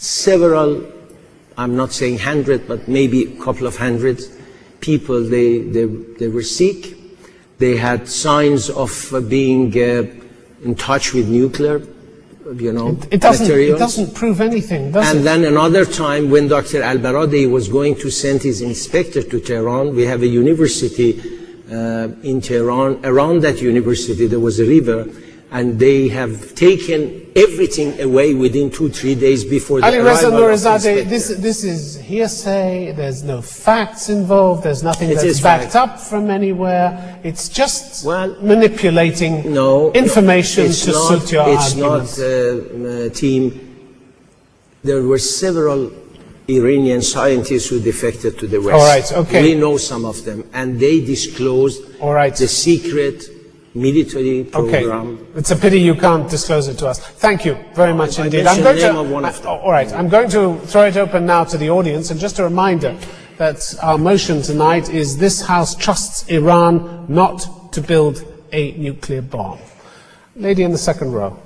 several, I'm not saying 100, but maybe a couple of hundreds people, they were sick. They had signs of being in touch with nuclear, materials. It doesn't prove anything, does it? And then another time when Dr. Al-Baradei was going to send his inspector to Tehran, we have a university in Tehran. Around that university there was a river, and they have taken everything away within 2-3 days before the Alireza arrival of the Nourizadeh, inspector. this is hearsay, there's no facts involved, there's nothing It that's is backed fact. up from anywhere. It's just manipulating information to suit your arguments. It's not, team. There were several Iranian scientists who defected to the West. All right, okay. We know some of them, and they disclosed the secret military program. Okay. It's a pity you can't disclose it to us. Thank you very much indeed. I'm going to throw it open now to the audience, and just a reminder that our motion tonight is this House trusts Iran not to build a nuclear bomb. Lady in the second row.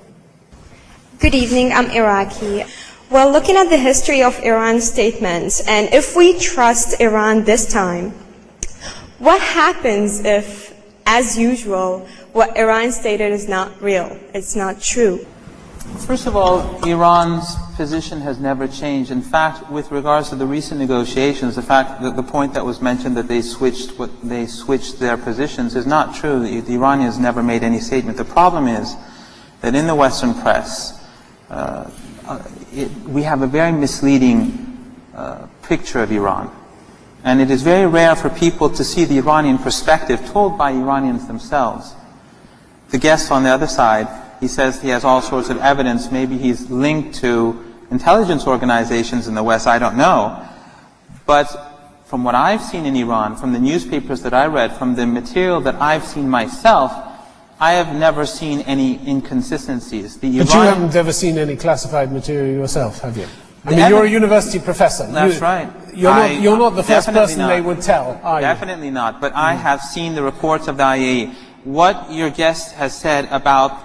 Good evening, I'm Iraqi. Well, looking at the history of Iran's statements, and if we trust Iran this time, what happens if, as usual, what Iran stated is not real, it's not true? First of all, Iran's position has never changed. In fact, with regards to the recent negotiations, the fact that the point that was mentioned that they switched their positions is not true. The Iranians never made any statement. The problem is that in the Western press, we have a very misleading picture of Iran. And it is very rare for people to see the Iranian perspective told by Iranians themselves. The guest on the other side, he says he has all sorts of evidence. Maybe he's linked to intelligence organizations in the West, I don't know. But from what I've seen in Iran, from the newspapers that I read, from the material that I've seen myself, I have never seen any inconsistencies. But you haven't ever seen any classified material yourself, have you? I mean, you're a university professor. That's right. You're not the first person they would tell, are you? Definitely not. But I have seen the reports of the IAEA. What your guest has said about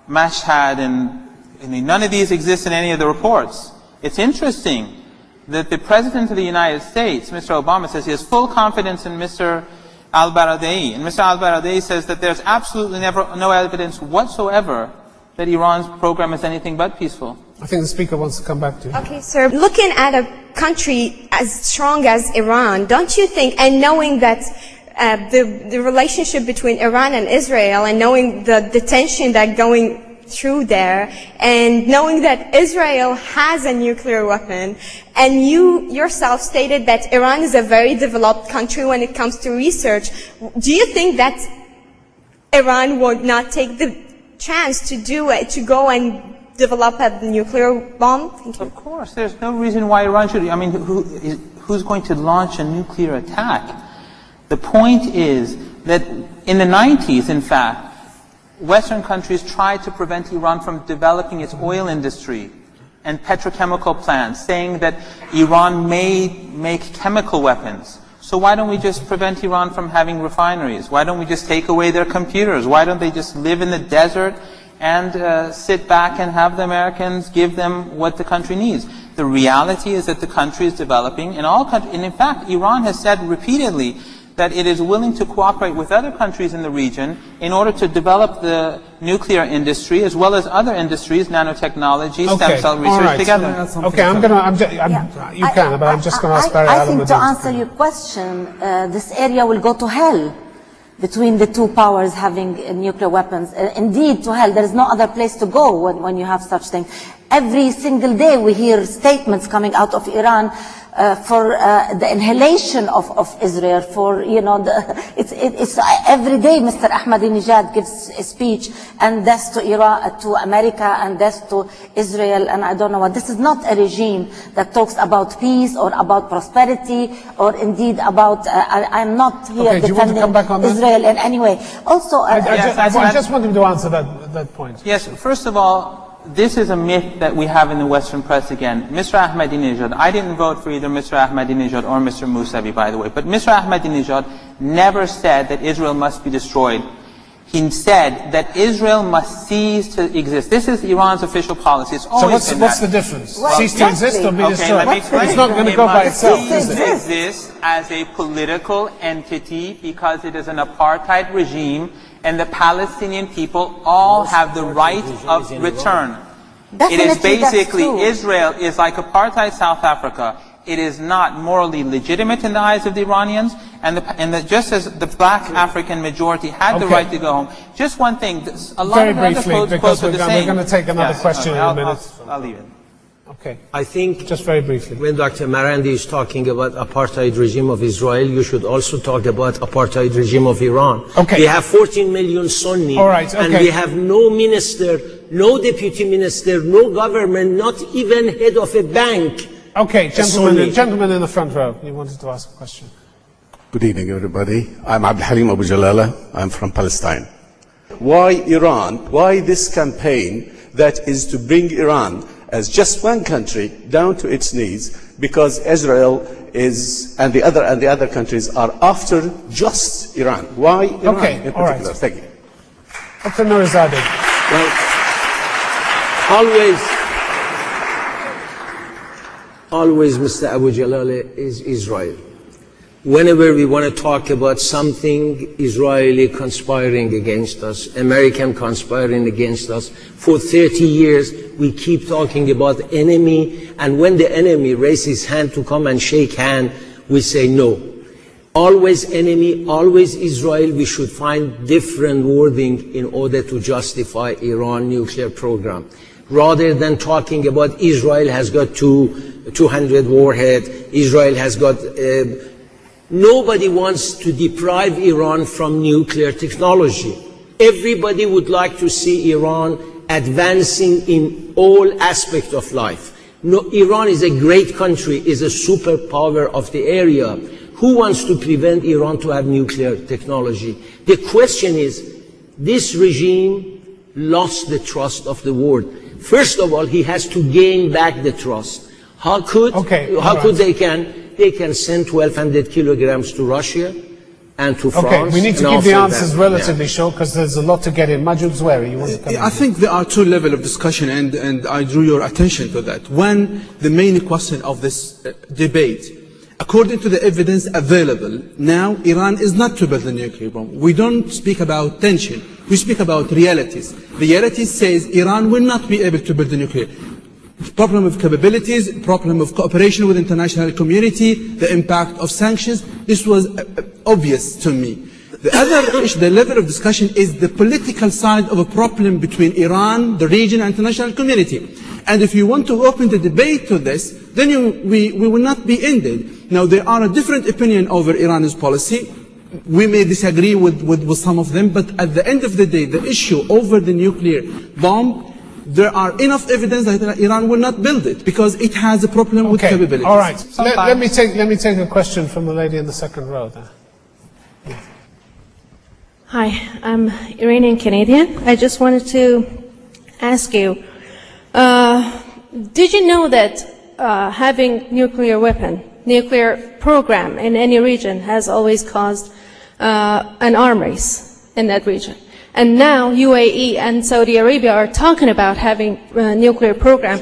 Mashhad and none of these exist in any of the reports. It's interesting that the President of the United States, Mr. Obama, says he has full confidence in Mr. Al-Baradei. And Mr. Al-Baradei says that there's absolutely no evidence whatsoever that Iran's program is anything but peaceful. I think the speaker wants to come back to you. Okay, sir. Looking at a country as strong as Iran, don't you think, and knowing that the relationship between Iran and Israel, and knowing the tension that going through there, and knowing that Israel has a nuclear weapon, and you yourself stated that Iran is a very developed country when it comes to research, do you think that Iran would not take the chance to do it, to go and develop a nuclear bomb? Thank you. Of course, there's no reason why Iran should. I mean, who's going to launch a nuclear attack? The point is that in the 90s, in fact, Western countries tried to prevent Iran from developing its oil industry and petrochemical plants, saying that Iran may make chemical weapons. So why don't we just prevent Iran from having refineries? Why don't we just take away their computers? Why don't they just live in the desert and sit back and have the Americans give them what the country needs? The reality is that the country is developing in all countries. And in fact, Iran has said repeatedly that it is willing to cooperate with other countries in the region in order to develop the nuclear industry as well as other industries, nanotechnology, stem cell research together. Okay, you can, but I'm just going to ask Barry I think to answer your question, this area will go to hell between the two powers having nuclear weapons. Indeed, to hell. There is no other place to go when you have such things. Every single day we hear statements coming out of Iran for the inhalation of Israel, for, it's every day Mr. Ahmadinejad gives a speech, and that's to Iran, to America, and that's to Israel, and I don't know what. This is not a regime that talks about peace or about prosperity or indeed about, I'm not here defending Israel in any way. Also, I just want him to answer that point. Yes, first of all, this is a myth that we have in the Western press again. Mr. Ahmadinejad, I didn't vote for either Mr. Ahmadinejad or Mr. Mousavi, by the way, but Mr. Ahmadinejad never said that Israel must be destroyed. He said that Israel must cease to exist. This is Iran's official policy. It's always so what's the difference? Well, Cease to exist or be destroyed? Let me explain. It's not going to go by itself, It is it? must exist as a political entity because it is an apartheid regime, and the Palestinian people all have the right of return. It is basically, Israel is like apartheid South Africa. It is not morally legitimate in the eyes of the Iranians, and just as the black African majority had the right to go home. Just one thing, a lot Very of other briefly, because we're going to take another question in a minute. I'll leave it. Okay. I think just very briefly, when Dr. Merendی is talking about apartheid regime of Israel, you should also talk about apartheid regime of Iran. Okay. We have 14 million Sunni, all right, okay. And we have no minister, no deputy minister, no government, not even head of a bank. Okay, gentleman in the front row, you wanted to ask a question. Good evening, everybody. I'm Abdul Halim Abu Jalala. I'm from Palestine. Why Iran? Why this campaign that is to bring Iran as just one country down to its knees? Because Israel is, and the other countries are after just Iran. Why Iran in particular? All right. Thank you. Dr. Nourizadeh. Well, always Mr. Abu Jalala is Israel. Whenever we want to talk about something Israeli conspiring against us, American conspiring against us, for 30 years we keep talking about enemy, and when the enemy raises his hand to come and shake hand, we say no. Always enemy, always Israel. We should find different wording in order to justify Iran nuclear program. Rather than talking about Israel has got 200 warheads, Israel has got... nobody wants to deprive Iran from nuclear technology. Everybody would like to see Iran advancing in all aspects of life. No, Iran is a great country, is a superpower of the area. Who wants to prevent Iran to have nuclear technology? The question is, this regime lost the trust of the world. First of all, he has to gain back the trust. How could they can send 1,200 kilograms to Russia and to France? Okay, we need to keep the answers relatively short because there's a lot to get in. Majid Zweri, you want to come in? I think there are two levels of discussion, and I drew your attention to that. One, the main question of this debate. According to the evidence available, now Iran is not to build a nuclear bomb. We don't speak about tension. We speak about realities. Reality says Iran will not be able to build a nuclear. Problem of capabilities, problem of cooperation with the international community, the impact of sanctions. This was obvious to me. The other issue, the level of discussion is the political side of a problem between Iran, the region, and international community. And if you want to open the debate to this, then we will not be ended. Now, there are a different opinion over Iran's policy. We may disagree with some of them, but at the end of the day, the issue over the nuclear bomb, there are enough evidence that Iran will not build it because it has a problem with capabilities. All right. Let me take a question from the lady in the second row there. Hi, I'm Iranian Canadian. I just wanted to ask you, did you know that having nuclear program in any region has always caused an arm race in that region? And now UAE and Saudi Arabia are talking about having a nuclear program.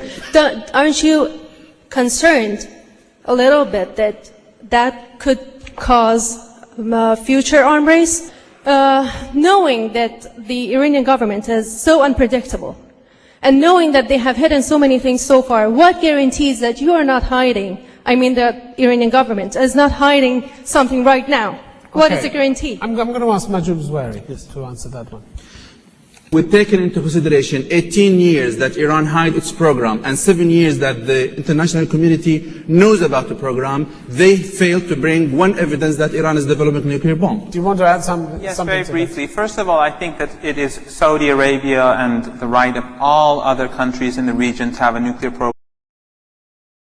Aren't you concerned a little bit that that could cause a future arm race? Knowing that the Iranian government is so unpredictable, and knowing that they have hidden so many things so far, what guarantees that you are not hiding, I mean the Iranian government is not hiding something right now? What is the guarantee? I'm going to ask Majid Zweri to answer that one. We've taken into consideration 18 years that Iran hid its program and 7 years that the international community knows about the program. They failed to bring one evidence that Iran is developing a nuclear bomb. Do you want to add something? Yes, very briefly. First of all, I think that it is Saudi Arabia and the right of all other countries in the region to have a nuclear program.